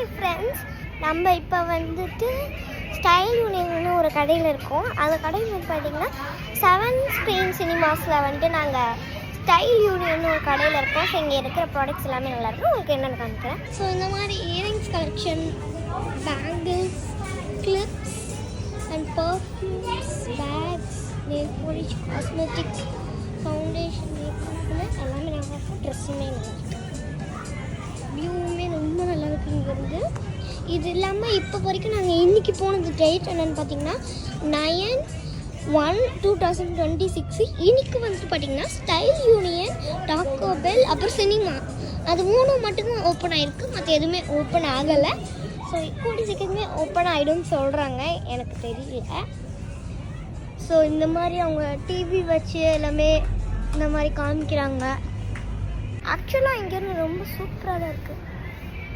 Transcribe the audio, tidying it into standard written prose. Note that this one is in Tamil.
ஹாய் ஃப்ரெண்ட்ஸ், நம்ம இப்போ வந்துட்டு ஸ்டைல் யூனியன்னு ஒரு கடையில் இருக்கோம். அந்த கடையில் வந்து பார்த்திங்கன்னா 7 ஸ்க்ரீன் சினிமாஸில் வந்துட்டு நாங்கள் ஸ்டைல் யூனியன் ஒரு கடையில் இருக்கோம். ஸோ இங்கே இருக்கிற ப்ராடக்ட்ஸ் எல்லாமே நல்லாயிருக்கும். உங்களுக்கு என்னென்னு காமிக்கிறேன். ஸோ இந்த மாதிரி earrings collection, bangles, clips and perfumes, bags, nail polish, cosmetics, foundation, மேக்கப்னு எல்லாமே நல்லா இருக்கும். ட்ரெஸ்ஸுமே நல்லா இருக்கும். வியூவுமே ரொம்ப நல்லா இருக்குது இங்கேருந்து. இது இல்லாமல் இப்போ வரைக்கும் நாங்கள் இன்றைக்கி போனது டேட் என்னென்னு பார்த்தீங்கன்னா 9/1/2026. இன்றைக்கி வந்துட்டு பார்த்திங்கன்னா ஸ்டைல் யூனியன், டாக்கோ பெல், அப்புறம் சினிமா, அது 3 மட்டும்தான் ஓப்பன் ஆகிருக்கு. மற்ற எதுவுமே ஓப்பன் ஆகலை. ஸோ கூடி சீக்கிரமே ஓப்பன் ஆகிடும்னு சொல்கிறாங்க, எனக்கு தெரியல. ஸோ இந்த மாதிரி அவங்க டிவி வச்சு எல்லாமே இந்த மாதிரி காமிக்கிறாங்க. ஆக்சுவலாக இங்கேருந்து ரொம்ப சூப்பராக தான் இருக்குது.